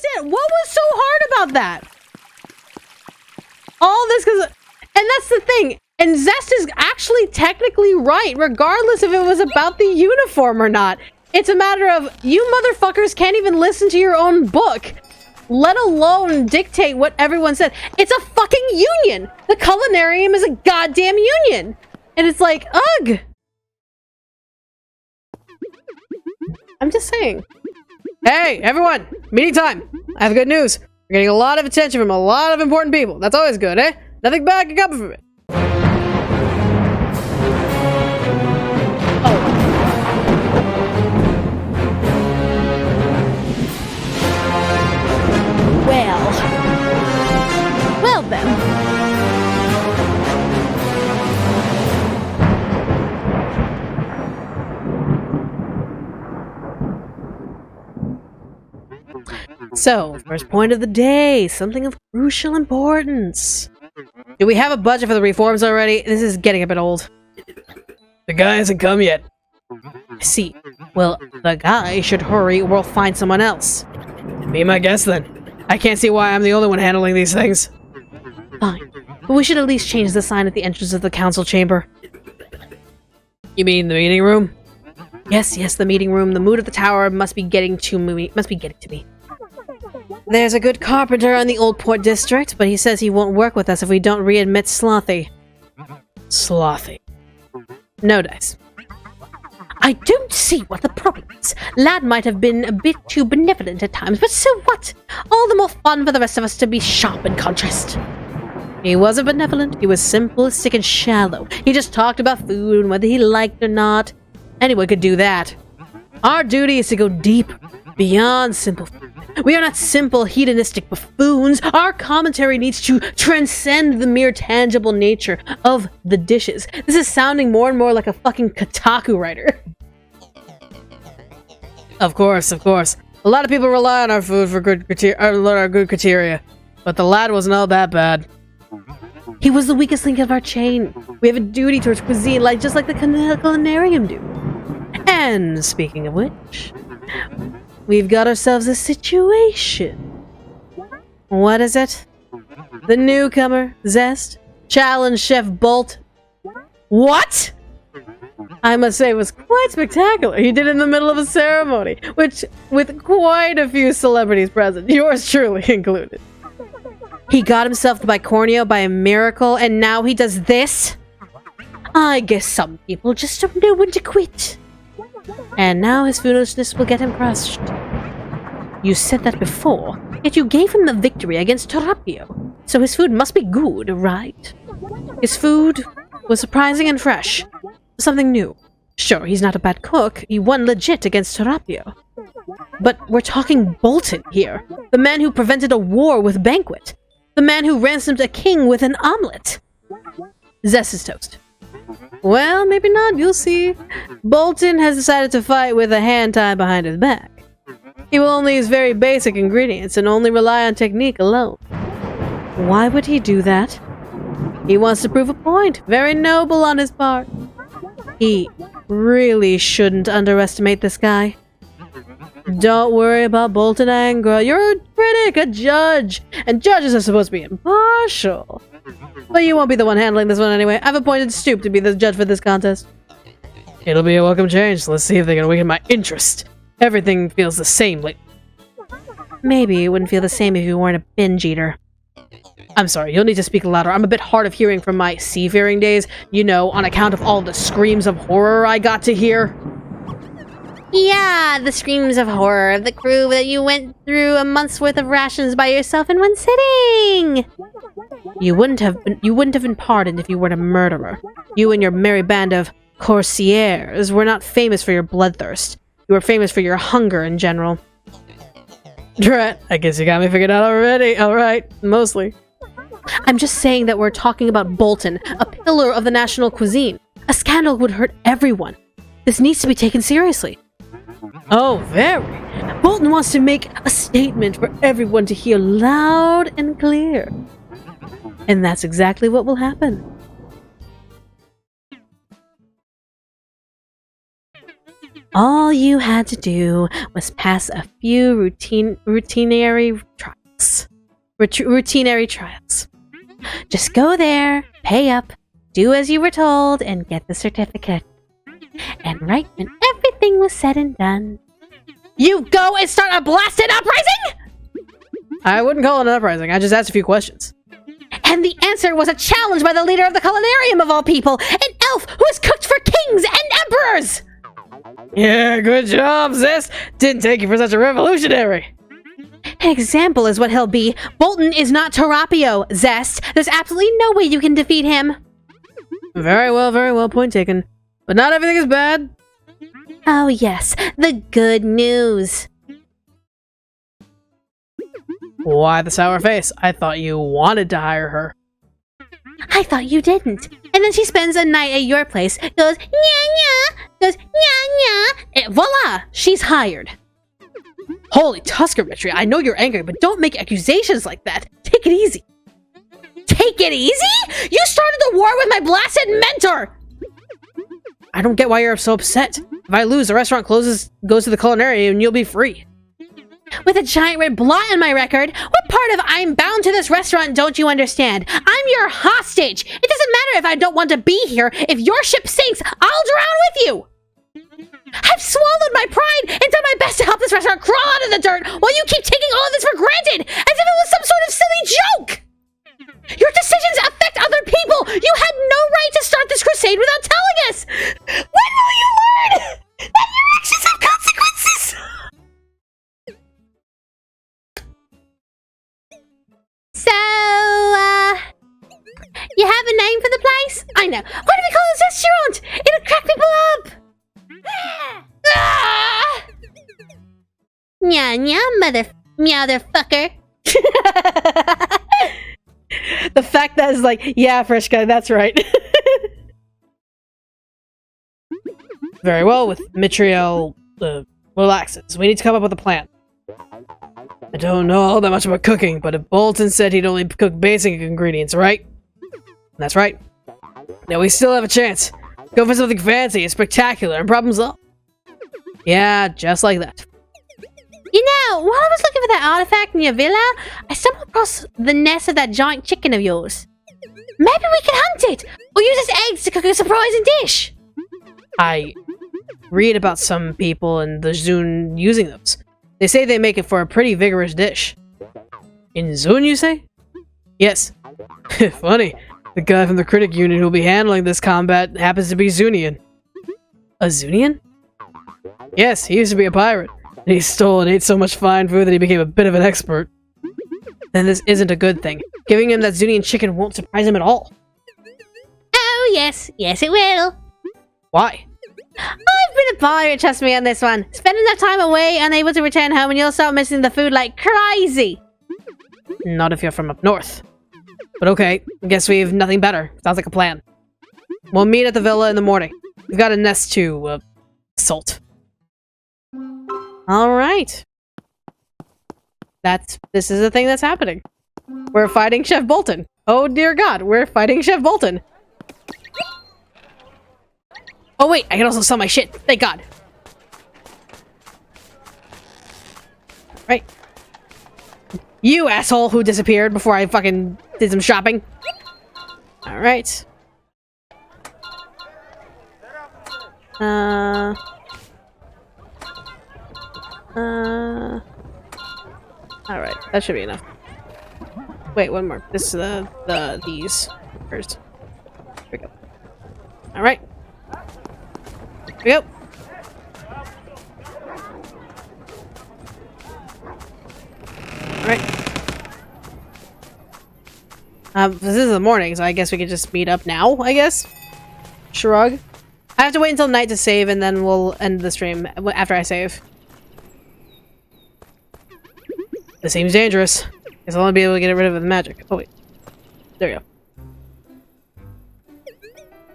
understand. What was so hard about that? All this because... And that's the thing. And Zest is actually technically right, regardless if it was about the uniform or not. It's a matter of, you motherfuckers can't even listen to your own book, let alone dictate what everyone said. It's a fucking union! The Culinarium is a goddamn union! And it's like, ugh! I'm just saying. Hey, everyone! Meeting time! I have good news. We're getting a lot of attention from a lot of important people. That's always good, eh? Nothing bad can come from it. Oh. Well then. So, first point of the day, something of crucial importance. Do we have a budget for the reforms already? This is getting a bit old. The guy hasn't come yet. I see. Well, the guy should hurry or we'll find someone else. Be my guest then. I can't see why I'm the only one handling these things. Fine. But we should at least change the sign at the entrance of the council chamber. You mean the meeting room? Yes, the meeting room. The mood of the tower must be getting to me. There's a good carpenter in the Old Port District, but he says he won't work with us if we don't readmit Slothy. Slothy. No dice. I don't see what the problem is. Lad might have been a bit too benevolent at times, but so what? All the more fun for the rest of us to be sharp in contrast. He wasn't benevolent, he was simplistic and shallow. He just talked about food and whether he liked it or not. Anyone could do that. Our duty is to go deep, beyond simple food. We are not simple, hedonistic buffoons. Our commentary needs to transcend the mere tangible nature of the dishes. This is sounding more and more like a fucking Kotaku writer. Of course. A lot of people rely on our food for good criteria, but the lad wasn't all that bad. He was the weakest link of our chain. We have a duty towards cuisine, just like the Culinarium do. And speaking of which, we've got ourselves a situation. What is it? The newcomer, Zest, challenged Chef Bolt. What? I must say it was quite spectacular. He did it in the middle of a ceremony, which, with quite a few celebrities present, yours truly included. He got himself the bicorneo by a miracle, and now he does this? I guess some people just don't know when to quit. And now his foolishness will get him crushed. You said that before, yet you gave him the victory against Terapio. So his food must be good, right? His food was surprising and fresh. Something new. Sure, he's not a bad cook. He won legit against Terapio. But we're talking Bolton here. The man who prevented a war with Banquet. The man who ransomed a king with an omelet. Zest is toast. Well, maybe not, you'll see. Bolton has decided to fight with a hand tied behind his back. He will only use very basic ingredients and only rely on technique alone. Why would he do that? He wants to prove a point. Very noble on his part. He really shouldn't underestimate this guy. Don't worry about Bolton anger. You're a critic, a judge, and judges are supposed to be impartial. But you won't be the one handling this one anyway. I've appointed Stoop to be the judge for this contest. It'll be a welcome change, so let's see if they can awaken my interest. Everything feels the same lately. Maybe it wouldn't feel the same if you weren't a binge eater. I'm sorry, you'll need to speak louder. I'm a bit hard of hearing from my seafaring days, you know, on account of all the screams of horror I got to hear. Yeah, the screams of horror of the crew that you went through a month's worth of rations by yourself in one sitting. You wouldn't have been pardoned if you weren't a murderer. You and your merry band of courtiers were not famous for your bloodthirst. You were famous for your hunger in general. Drat, I guess you got me figured out already. Alright, mostly. I'm just saying that we're talking about Bolton, a pillar of the national cuisine. A scandal would hurt everyone. This needs to be taken seriously. Oh, very. Bolton wants to make a statement for everyone to hear loud and clear. And that's exactly what will happen. All you had to do was pass a few routinary trials. Just go there, pay up, do as you were told, and get the certificate. And right when everything was said and done, you go and start a blasted uprising? I wouldn't call it an uprising. I just asked a few questions. And the answer was a challenge by the leader of the Culinarium of all people, an elf who has cooked for kings and emperors! Yeah, good job, Zest. Didn't take you for such a revolutionary. An example is what he'll be. Bolton is not Terapio, Zest. There's absolutely no way you can defeat him. Very well, point taken. But not everything is bad. Oh yes, the good news. Why the sour face? I thought you wanted to hire her. I thought you didn't. And then she spends a night at your place, goes, and voila! She's hired. Holy Tuskometry, I know you're angry, but don't make accusations like that. Take it easy. Take it easy? You started the war with my blasted mentor! I don't get why you're so upset. If I lose, the restaurant closes, goes to the culinary, and you'll be free. With a giant red blot on my record, what part of I'm bound to this restaurant don't you understand? I'm your hostage! It doesn't matter if I don't want to be here. If your ship sinks, I'll drown with you! I've swallowed my pride and done my best to help this restaurant crawl out of the dirt while you keep taking all of this for granted, as if it was some sort of silly joke! Your decisions affect other people! You had no right to start this crusade without telling us! When will you learn that your actions have consequences? So, you have a name for the place? I know. Why do we call this restaurant? It'll crack people up! Ah! Motherfucker. The fact that is like, yeah, fresh guy, that's right. Very well, with Mitriel relaxes. We need to come up with a plan. I don't know all that much about cooking, but if Bolton said he'd only cook basic ingredients, right? That's right. Now we still have a chance. Go for something fancy and spectacular and problem solve. Yeah, just like that. You know, while I was looking for that artifact in your villa, I stumbled across the nest of that giant chicken of yours. Maybe we can hunt it, or use its eggs to cook a surprising dish. I read about some people in the Zune using those. They say they make it for a pretty vigorous dish. In Zune, you say? Yes. Funny. The guy from the critic unit who'll be handling this combat happens to be Zunian. A Zunian? Yes, he used to be a pirate. And he stole and ate so much fine food that he became a bit of an expert. Then this isn't a good thing. Giving him that Zunian chicken won't surprise him at all. Oh, yes. Yes, it will. Why? I've been a pirate, trust me on this one. Spend enough time away, unable to return home, and you'll start missing the food like crazy. Not if you're from up north. But okay, I guess we have nothing better. Sounds like a plan. We'll meet at the villa in the morning. We've got a nest to, assault. Alright. This is the thing that's happening. We're fighting Chef Bolton. Oh dear god, we're fighting Chef Bolton. Oh wait, I can also sell my shit. Thank god. Right. You asshole who disappeared before I fucking did some shopping. Alright. Alright, that should be enough. Wait, one more. This is these first. Here we go. Alright. Here we go. Alright. This is the morning, so I guess we could just meet up now, I guess? Shrug. I have to wait until night to save, and then we'll end the stream after I save. This seems dangerous. Guess I'll only be able to get rid of it with magic. Oh wait. There we go.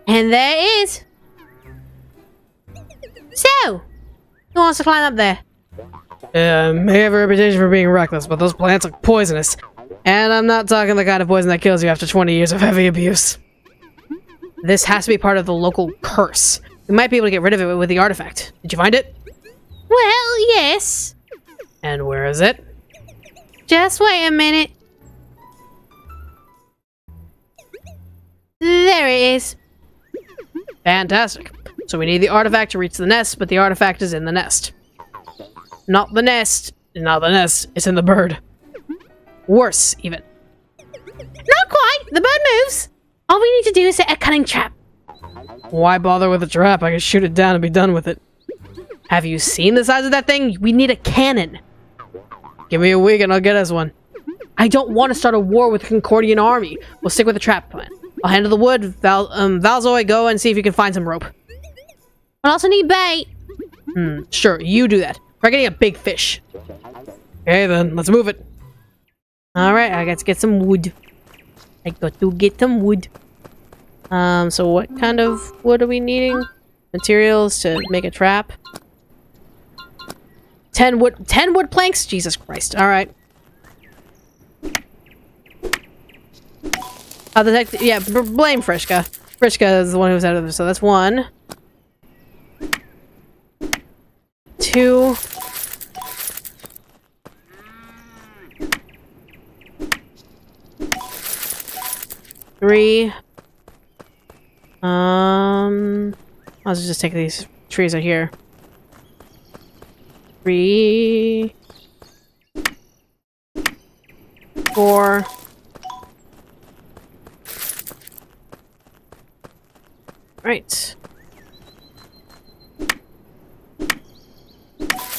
And there it is! So! Who wants to climb up there? May have a reputation for being reckless, but those plants look poisonous. And I'm not talking the kind of poison that kills you after 20 years of heavy abuse. This has to be part of the local curse. We might be able to get rid of it with the artifact. Did you find it? Well, yes. And where is it? Just wait a minute. There it is. Fantastic. So we need the artifact to reach the nest, but the artifact is in the nest. Not the nest. Not the nest. It's in the bird. Worse, even. Not quite. The bird moves. All we need to do is set a cunning trap. Why bother with a trap? I can shoot it down and be done with it. Have you seen the size of that thing? We need a cannon. Give me a week and I'll get us one. I don't want to start a war with the Concordian army. We'll stick with the trap plan. I'll handle the wood. Valzoy, go and see if you can find some rope. I also need bait. Sure, you do that. We're getting a big fish. Okay then, let's move it. Alright, I got to get some wood. I got to get some wood. So what kind of wood are we needing? Materials to make a trap. 10 wood planks? Jesus Christ. Alright. Yeah, blame Frischka. Frischka is the one who was out of this, so that's 1. 2. 3. I'll just take these trees out here. 3. 4.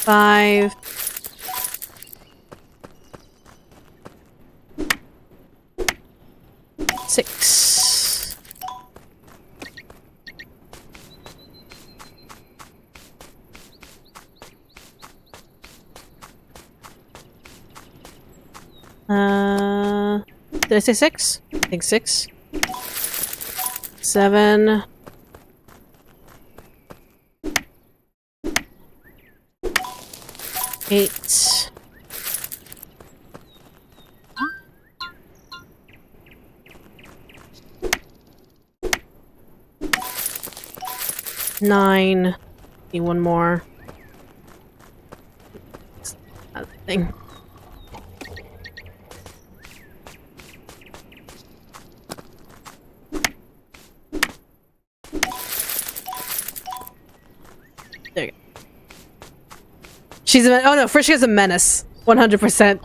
5. 6. 'Did I say 6? I think 6. 7. 8. 9. Need one more. Other thing. There you go. She's a oh no, Frischka's a menace. 100%.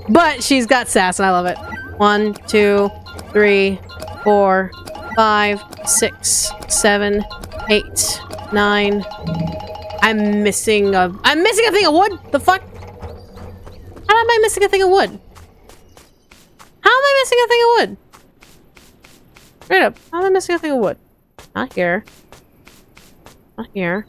But she's got sass and I love it. 1, 2, 3, 4, 5, 6, 7, 8, 9. I'm missing a thing of wood. The fuck? How am I missing a thing of wood? How am I missing a thing of wood? Straight up. How am I missing a thing of wood? Not here. Not here.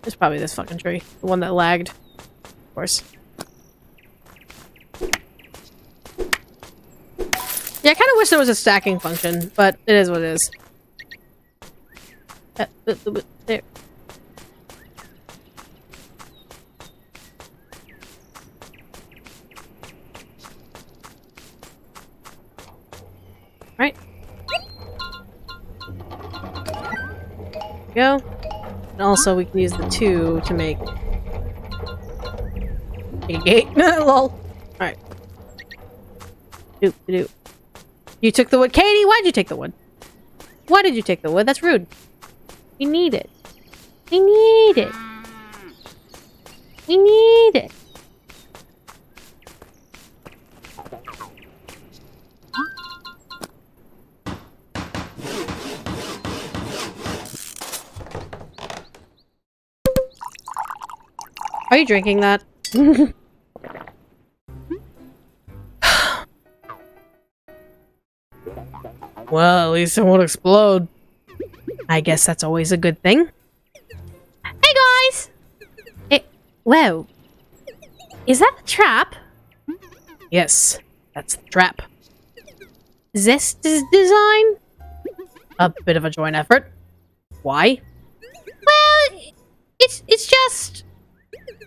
It's probably this fucking tree. The one that lagged. Of course. Yeah, I kind of wish there was a stacking function, but it is what it is. There. Right. There we go. And also we can use the 2 to make a gate. Lol. Alright. Doop. You took the wood. Katie, why'd you take the wood? Why did you take the wood? That's rude. We need it. We need it. We need it. Are you drinking that? Well, at least it won't explode. I guess that's always a good thing. Hey guys! Whoa. Is that the trap? Yes, that's the trap. Zest design? A bit of a joint effort. Why? Well, it's just...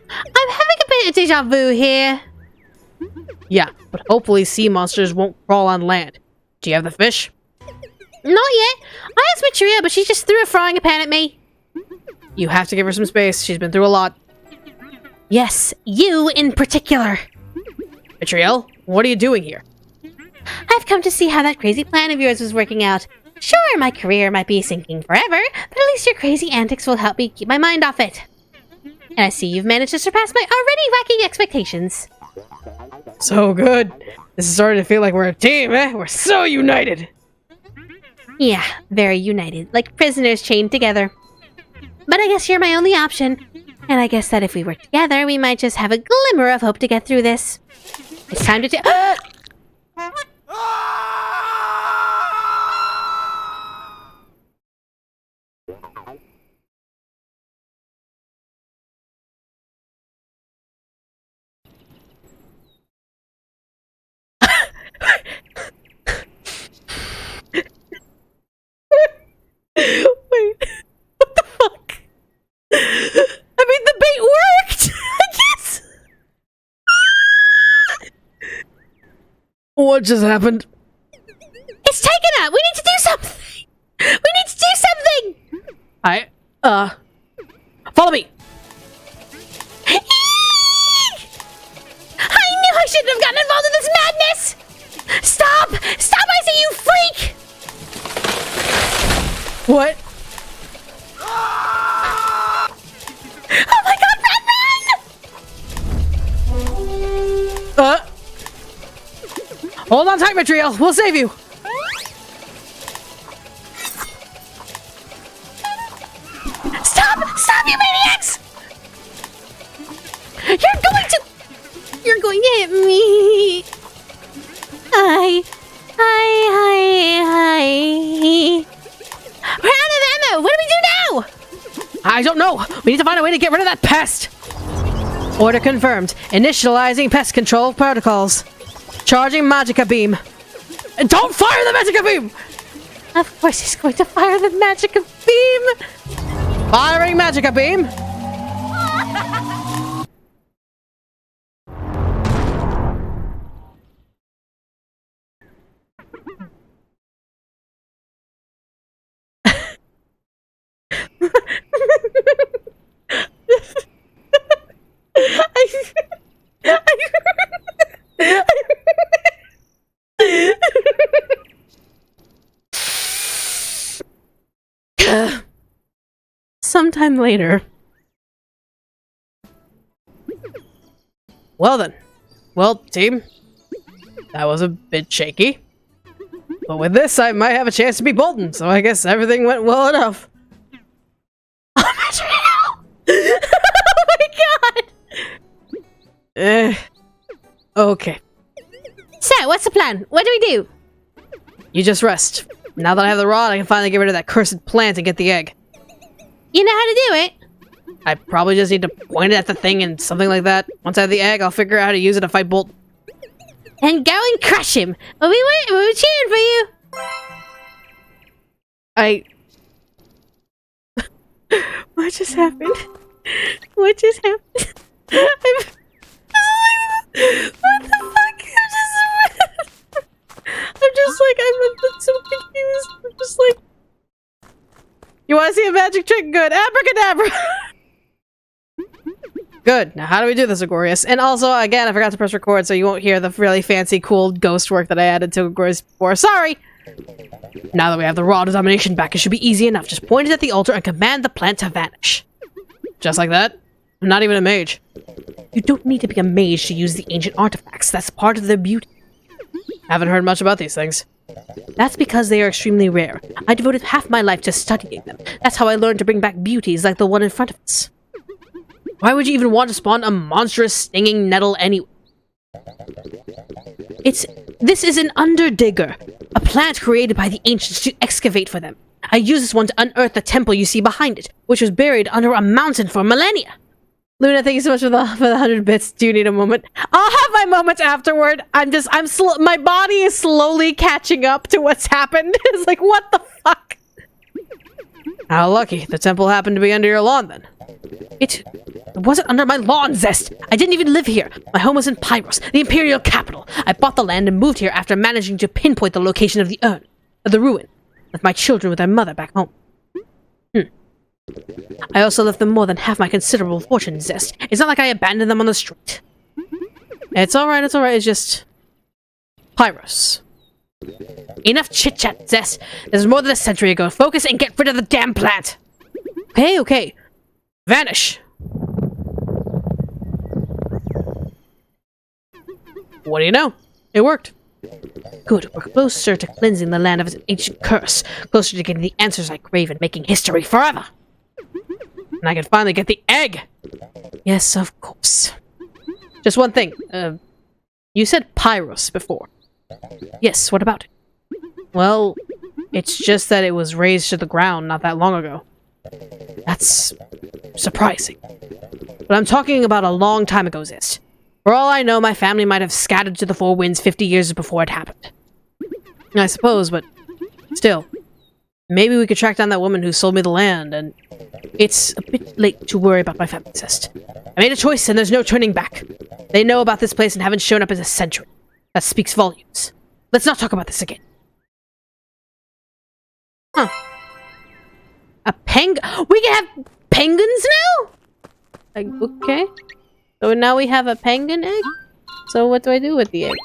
I'm having a bit of deja vu here. Yeah, but hopefully sea monsters won't crawl on land. Do you have the fish? Not yet. I asked Michaela, but she just threw a frying pan at me. You have to give her some space. She's been through a lot. Yes, you in particular. Michaela, what are you doing here? I've come to see how that crazy plan of yours was working out. Sure, my career might be sinking forever, but at least your crazy antics will help me keep my mind off it. And I see you've managed to surpass my already wacky expectations. So good. This is starting to feel like we're a team, eh? We're so united. Yeah, very united, like prisoners chained together. But I guess you're my only option. And I guess that if we work together, we might just have a glimmer of hope to get through this. It's time to Wait, what the fuck? I mean, the bait worked! I guess! What just happened? It's taken up! We need to do something! We need to do something! Follow me! I knew I shouldn't have gotten involved in this madness! Stop! Stop, I say, you freak! What? Oh my god, run! Hold on tight, Michaela. We'll save you. Stop! Stop, you maniacs! You're going to hit me. We're out of ammo! What do we do now? I don't know. We need to find a way to get rid of that pest. Order confirmed. Initializing pest control protocols. Charging Magica Beam. And don't fire the Magica Beam! Of course he's going to fire the Magica Beam! Firing Magica Beam! Sometime later. Well then. Well, team. That was a bit shaky. But with this, I might have a chance to be Bolton, so I guess everything went well enough. Oh my god! Okay. So, what's the plan? What do we do? You just rest. Now that I have the rod, I can finally get rid of that cursed plant and get the egg. You know how to do it? I probably just need to point it at the thing and something like that. Once I have the egg, I'll figure out how to use it to fight Bolt. And go and crush him! We'll be waiting, we'll be cheering for you! What just happened? What just happened? What the fuck? I'm so confused. I'm just like... You want to see a magic trick? Good. Abracadabra! Good. Now, how do we do this, Agorius? And also, again, I forgot to press record, so you won't hear the really fancy, cool ghost work that I added to Agorius before. Sorry! Now that we have the Rod of Domination back, it should be easy enough. Just point it at the altar and command the plant to vanish. Just like that? I'm not even a mage. You don't need to be a mage to use the ancient artifacts. That's part of their beauty. Haven't heard much about these things. That's because they are extremely rare. I devoted half my life to studying them. That's how I learned to bring back beauties like the one in front of us. Why would you even want to spawn a monstrous stinging nettle anyway? This is an underdigger, a plant created by the ancients to excavate for them. I used this one to unearth the temple you see behind it, which was buried under a mountain for millennia. Luna, thank you so much for the 100 bits. Do you need a moment? I'll have my moment afterward. My body is slowly catching up to what's happened. It's like, what the fuck? How lucky. The temple happened to be under your lawn then. It wasn't under my lawn, Zest. I didn't even live here. My home was in Pyros, the imperial capital. I bought the land and moved here after managing to pinpoint the location of the ruin. Left my children with their mother back home. I also left them more than half my considerable fortune, Zest. It's not like I abandoned them on the street. It's alright, it's just... Pyros. Enough chit-chat, Zest. This was more than a century ago. Focus and get rid of the damn plant! Okay. Vanish! What do you know? It worked. Good, we're closer to cleansing the land of its ancient curse. Closer to getting the answers I crave and making history forever. And I can finally get the egg! Yes, of course. Just one thing. You said Pyros before. Yes, what about it? Well, it's just that it was razed to the ground not that long ago. That's surprising. But I'm talking about a long time ago, Zest. For all I know, my family might have scattered to the four winds 50 years before it happened. I suppose, but still. Maybe we could track down that woman who sold me the land, and it's a bit late to worry about my family, Zest. I made a choice, and there's no turning back. They know about this place and haven't shown up in a century. That speaks volumes. Let's not talk about this again. Huh. A we can have penguins now? Like, okay. So now we have a penguin egg? So what do I do with the egg?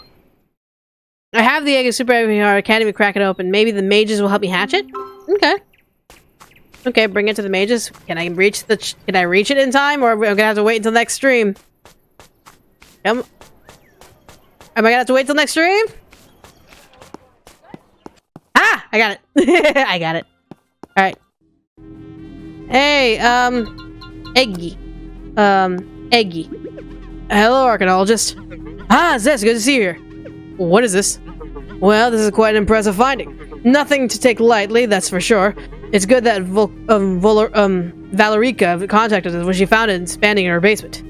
I have the egg, it's super heavy hard, I can't even crack it open. Maybe the mages will help me hatch it? Okay. Okay, bring it to the mages. Can I reach it in time, or am I gonna have to wait until next stream? Am I gonna have to wait till next stream? Ah! I got it. I got it. Alright. Hey, Eggy. Eggy. Hello, archaeologist. Ah, Zest, good to see you here. What is this? Well, this is quite an impressive finding. Nothing to take lightly, that's for sure. It's good that Valerica contacted us when she found it expanding in her basement.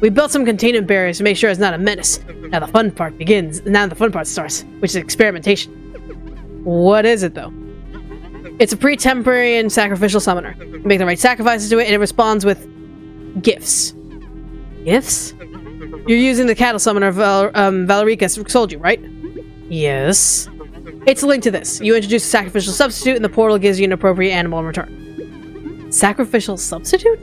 We built some containment barriers to make sure it's not a menace. Now the fun part begins. Now the fun part starts, which is experimentation. What is it, though? It's a pre-Temporarian sacrificial summoner. You make the right sacrifices to it, and it responds with gifts. Gifts? You're using the cattle summoner Valerica sold you, right? Yes. It's linked to this. You introduce a sacrificial substitute, and the portal gives you an appropriate animal in return. Sacrificial substitute?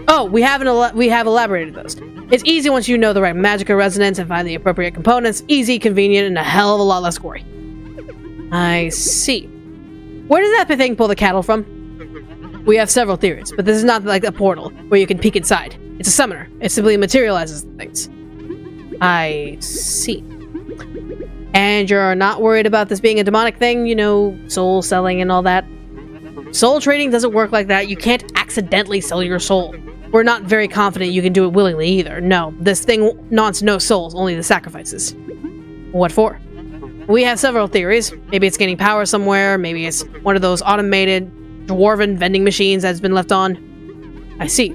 Oh, we have elaborated those. It's easy once you know the right magical resonance and find the appropriate components. Easy, convenient, and a hell of a lot less gory. I see. Where does that thing pull the cattle from? We have several theories, but this is not like a portal where you can peek inside. It's a summoner. It simply materializes things. I see. And you're not worried about this being a demonic thing? You know, soul selling and all that? Soul trading doesn't work like that. You can't accidentally sell your soul. We're not very confident you can do it willingly either. No, this thing wants no souls, only the sacrifices. What for? We have several theories. Maybe it's gaining power somewhere. Maybe it's one of those automated dwarven vending machines that's been left on. I see.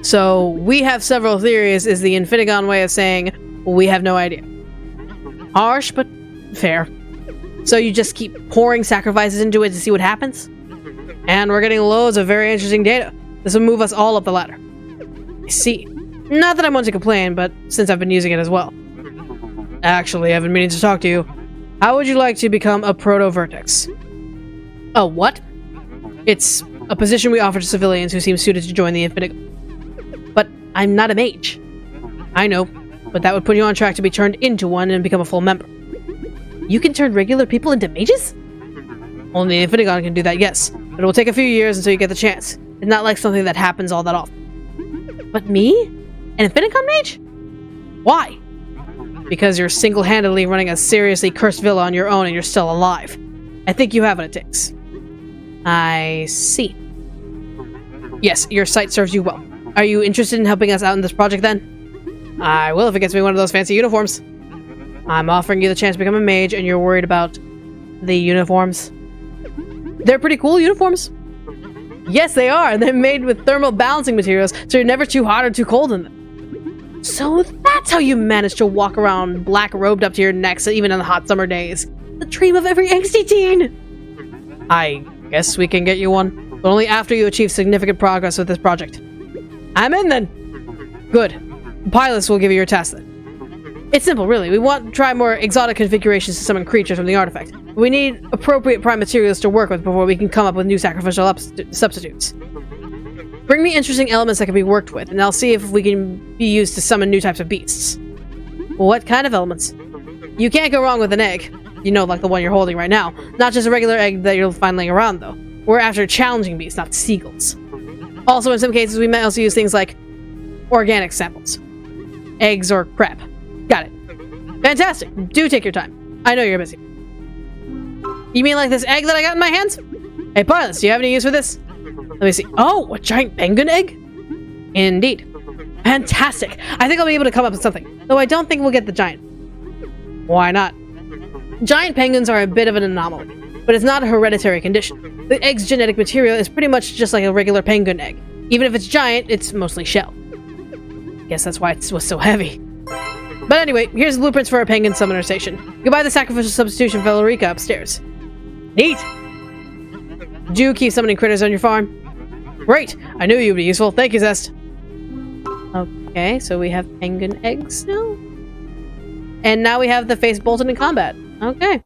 So, we have several theories is the Infinigon way of saying, we have no idea. Harsh, but fair. So you just keep pouring sacrifices into it to see what happens? And we're getting loads of very interesting data. This will move us all up the ladder. I see. Not that I want to complain, but since I've been using it as well. Actually, I've been meaning to talk to you. How would you like to become a proto-vertex? A what? It's a position we offer to civilians who seem suited to join the Infinigon. But I'm not a mage. I know, but that would put you on track to be turned into one and become a full member. You can turn regular people into mages? Only the Infinigon can do that, yes. But it will take a few years until you get the chance. It's not like something that happens all that often. But me? An Infinigon mage? Why? Because you're single-handedly running a seriously cursed villa on your own and you're still alive. I think you have what it takes. I see. Yes, your site serves you well. Are you interested in helping us out in this project then? I will if it gets me one of those fancy uniforms. I'm offering you the chance to become a mage and you're worried about the uniforms. They're pretty cool uniforms. Yes, they are. They're made with thermal balancing materials, so you're never too hot or too cold in them. So that's how you manage to walk around black robed up to your necks even on the hot summer days. The dream of every angsty teen. I guess we can get you one, but only after you achieve significant progress with this project. I'm in then. Good. Pilots will give you your task then. It's simple, really. We want to try more exotic configurations to summon creatures from the artifact. We need appropriate prime materials to work with before we can come up with new sacrificial substitutes. Bring me interesting elements that can be worked with, and I'll see if we can be used to summon new types of beasts. What kind of elements? You can't go wrong with an egg. You know, like the one you're holding right now. Not just a regular egg that you'll find laying around, though. We're after challenging beasts, not seagulls. Also, in some cases, we might also use things like organic samples. Eggs or crap. Got it. Fantastic. Do take your time. I know you're busy. You mean like this egg that I got in my hands? Hey, pilots, do you have any use for this? Let me see. Oh, a giant penguin egg? Indeed. Fantastic. I think I'll be able to come up with something. Though I don't think we'll get the giant. Why not? Giant penguins are a bit of an anomaly, but it's not a hereditary condition. The egg's genetic material is pretty much just like a regular penguin egg. Even if it's giant, it's mostly shell. Guess that's why it was so heavy. But anyway, here's the blueprints for our penguin summoner station. Goodbye the sacrificial substitution for Ulrika upstairs. Neat! Do keep summoning critters on your farm. Great! I knew you'd be useful. Thank you, Zest. Okay, so we have penguin eggs now? And now we have the face bolted in combat. Okay.